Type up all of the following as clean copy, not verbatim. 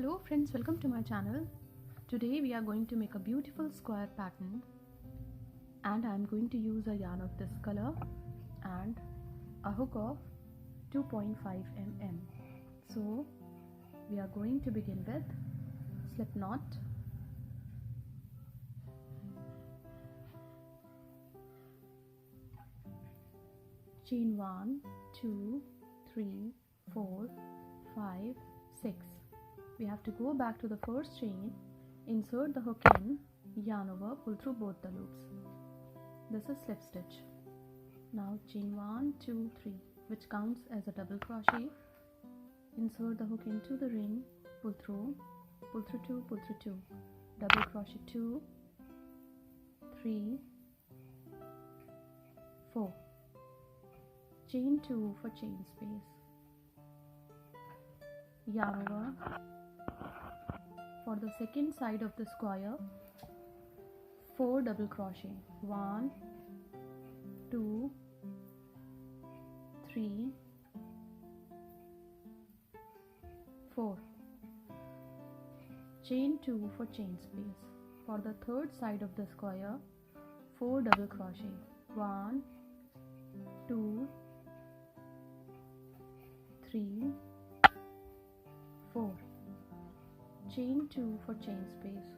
Hello friends, welcome to my channel. Today we are going to make a beautiful square pattern, and I am going to use a yarn of this color and a hook of 2.5 mm. So we are going to begin with slip knot, chain 1, 2, 3, 4, 5, 6. We have to go back to the first chain, insert the hook in, yarn over, pull through both the loops. This is slip stitch. Now chain 1, 2, 3, which counts as a double crochet. Insert the hook into the ring, pull through 2, pull through 2, double crochet 2, 3, 4, chain 2 for chain space, yarn over. For the second side of the square, 4 double crochet, 1, 2, 3, 4, chain 2 for chain space. For the third side of the square, 4 double crochet, 1, 2, 3, 4, chain 2 for chain space.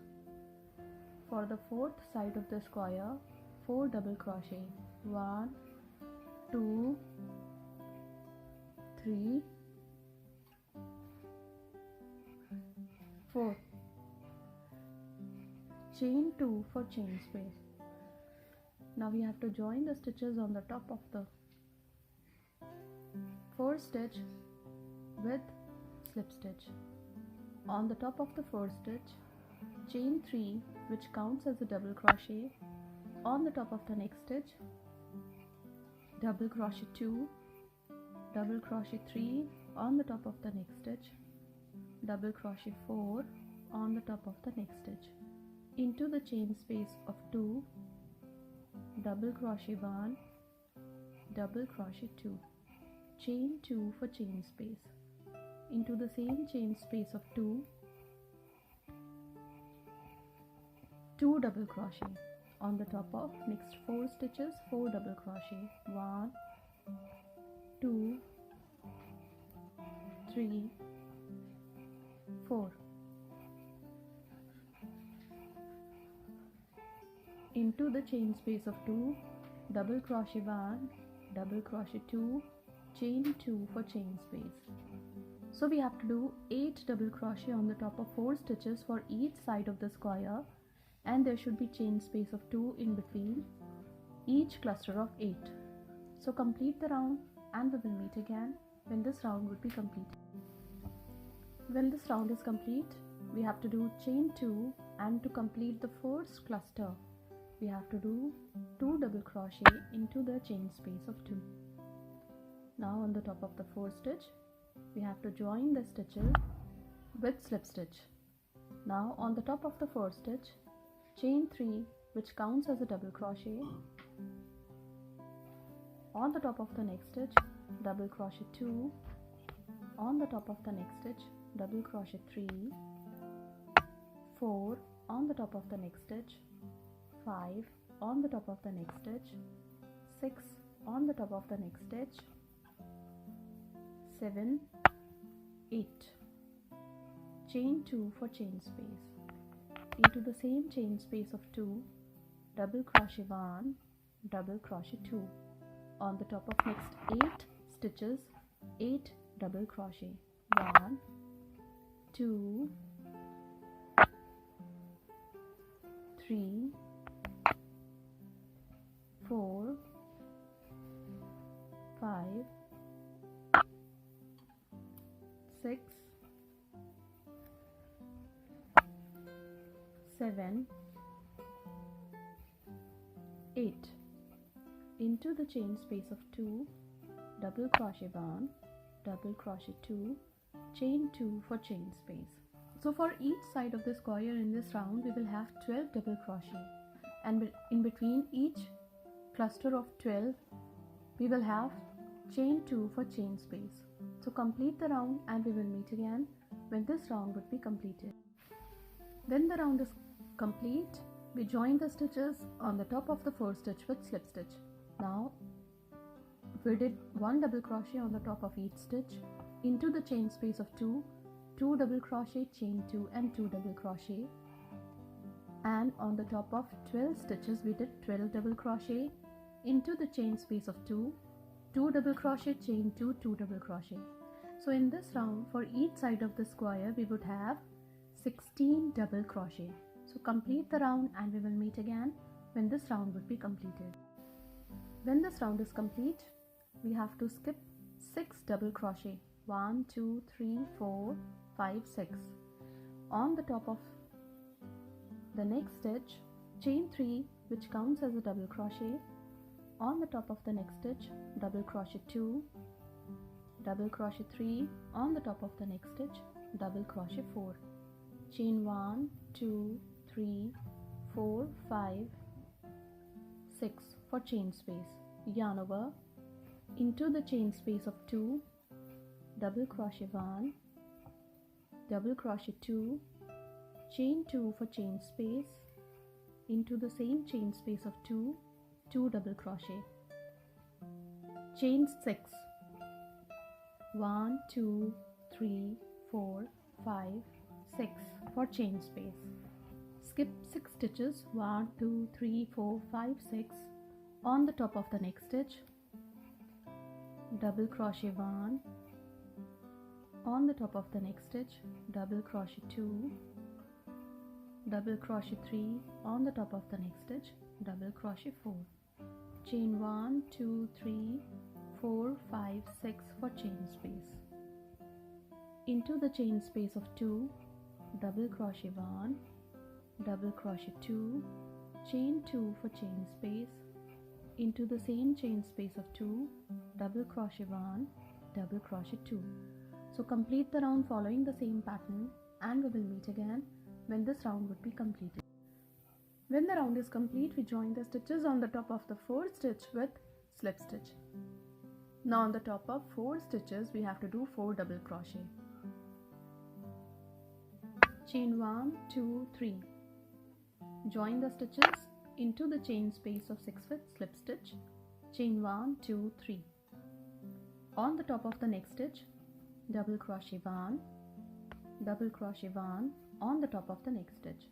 For the fourth side of the square, 4 double crochet, 1, 2, 3, 4, chain 2 for chain space. Now we have to join the stitches on the top of the first stitch with slip stitch. On the top of the first stitch, chain 3, which counts as a double crochet. On the top of the next stitch, double crochet 2, double crochet 3 on the top of the next stitch, double crochet 4 on the top of the next stitch. Into the chain space of 2, double crochet 1, double crochet 2, chain 2 for chain space. Into the same chain space of 2, 2 double crochet. On the top of next 4 stitches, 4 double crochet, 1, 2, 3, 4. Into the chain space of 2, double crochet 1, double crochet 2, chain 2 for chain space. So we have to do 8 double crochet on the top of 4 stitches for each side of the square, and there should be chain space of 2 in between each cluster of 8. So complete the round and we will meet again when this round would be completed. When this round is complete, we have to do chain 2, and to complete the first cluster we have to do 2 double crochet into the chain space of 2. Now on the top of the first stitch, we have to join the stitches with slip stitch. Now on the top of the first stitch, chain 3, which counts as a double crochet. On the top of the next stitch, double crochet 2. On the top of the next stitch, double crochet 3, 4 on the top of the next stitch, 5 on the top of the next stitch, 6 on the top of the next stitch, 7, 8, chain 2 for chain space. Into the same chain space of 2, double crochet 1, double crochet 2. On the top of next 8 stitches, 8 double crochet, 1, 2, 3, 4, 5, 6, 7, 8. Into the chain space of 2, double crochet 1, double crochet 2, chain 2 for chain space. So for each side of the square in this round, we will have 12 double crochet, and in between each cluster of 12 we will have chain 2 for chain space. So complete the round and we will meet again when this round would be completed. When the round is complete, we join the stitches on the top of the fourth stitch with slip stitch. Now we did 1 double crochet on the top of each stitch, into the chain space of 2, 2 double crochet, chain 2 and 2 double crochet, and on the top of 12 stitches we did 12 double crochet, into the chain space of 2, 2 double crochet, chain 2, 2 double crochet. So in this round, for each side of the square we would have 16 double crochet. So complete the round and we will meet again when this round would be completed. When this round is complete, we have to skip 6 double crochet. 1, 2, 3, 4, 5, 6. On the top of the next stitch, chain 3, which counts as a double crochet. On the top of the next stitch, double crochet 2, double crochet 3. On the top of the next stitch, double crochet 4. Chain 1, 2, 3, 4, 5, 6 for chain space. Yarn over, into the chain space of 2, double crochet 1, double crochet 2, chain 2 for chain space, into the same chain space of 2, 2 double crochet, chain 6, 1, 2, 3, 4, 5, 6 for chain space. Skip 6 stitches, 1, 2, 3, 4, 5, 6. On the top of the next stitch, double crochet 1. On the top of the next stitch, double crochet 2, double crochet 3. On the top of the next stitch, double crochet 4. Chain 1, 2, 3, 4, 5, 6 for chain space. Into the chain space of 2, double crochet 1, double crochet 2, chain 2 for chain space, into the same chain space of 2, double crochet 1, double crochet 2. So complete the round following the same pattern and we will meet again when this round would be completed. When the round is complete, we join the stitches on the top of the fourth stitch with slip stitch. Now on the top of 4 stitches we have to do 4 double crochet. Chain 1, 2, 3. Join the stitches into the chain space of 6 with slip stitch. Chain 1, 2, 3. On the top of the next stitch, double crochet 1, double crochet 1. On the top of the next stitch,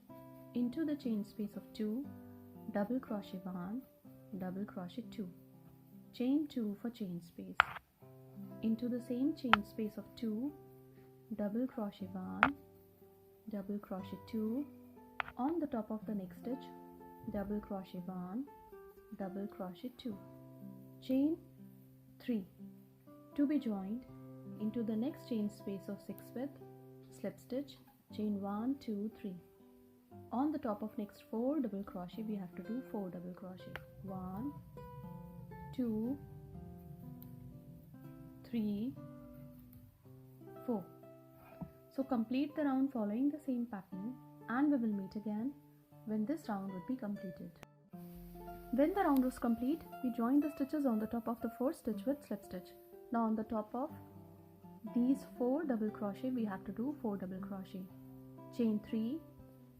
into the chain space of 2, double crochet 1, double crochet 2, chain 2 for chain space, into the same chain space of 2, double crochet 1, double crochet 2. On the top of the next stitch, double crochet 1, double crochet 2, chain 3 to be joined into the next chain space of 6 with slip stitch, chain 1, 2, 3. On the top of next 4 double crochet we have to do 4 double crochet. 1, 2, 3, 4. So complete the round following the same pattern and we will meet again when this round would be completed. When the round was complete, we joined the stitches on the top of the 4th stitch with slip stitch. Now on the top of these 4 double crochet we have to do 4 double crochet. Chain 3.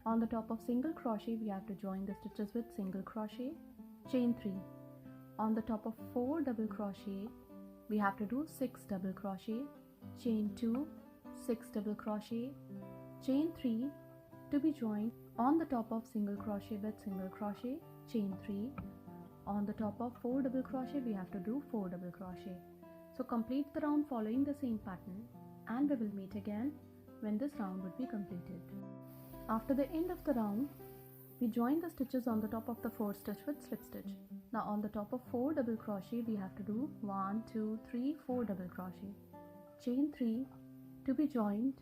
On the top of single crochet we have to join the stitches with single crochet, chain 3. On the top of 4 double crochet we have to do 6 double crochet, chain 2, 6 double crochet, chain 3 to be joined on the top of single crochet with single crochet, chain 3. On the top of 4 double crochet we have to do 4 double crochet. So complete the round following the same pattern and we will meet again when this round would be completed. After the end of the round, we join the stitches on the top of the 4th stitch with slip stitch. Now on the top of 4 double crochet we have to do 1, 2, 3, 4 double crochet, chain 3 to be joined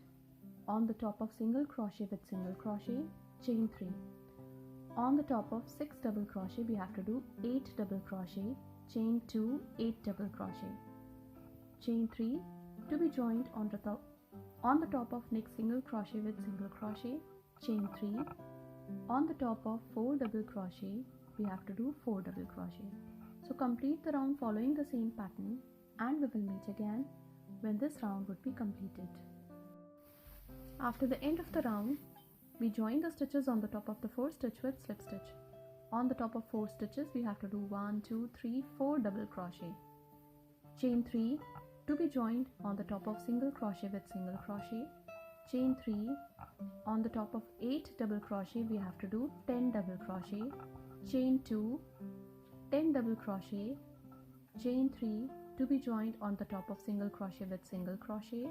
on the top of single crochet with single crochet, chain 3. On the top of 6 double crochet we have to do 8 double crochet, chain 2, 8 double crochet, chain 3 to be joined on the top of next single crochet with single crochet, chain 3. On the top of 4 double crochet we have to do 4 double crochet. So complete the round following the same pattern and we will meet again when this round would be completed. After the end of the round, we join the stitches on the top of the 4 stitch with slip stitch. On the top of 4 stitches, we have to do 1, 2, 3, 4 double crochet. Chain 3 to be joined on the top of single crochet with single crochet. Chain 3 on the top of 8 double crochet, we have to do 10 double crochet. Chain 2, 10 double crochet. Chain 3 to be joined on the top of single crochet with single crochet.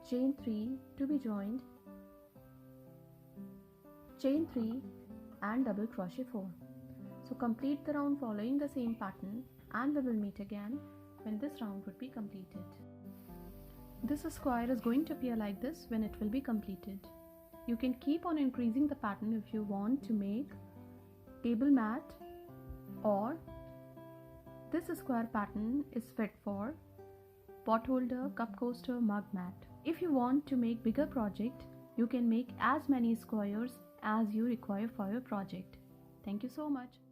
Chain 3 to be joined. Chain 3 and double crochet 4. So complete the round following the same pattern, and we will meet again when this round would be completed. This square is going to appear like this when it will be completed. You can keep on increasing the pattern if you want to make table mat, or this square pattern is fit for pot holder, cup coaster, mug mat. If you want to make bigger project, you can make as many squares as you require for your project. Thank you so much.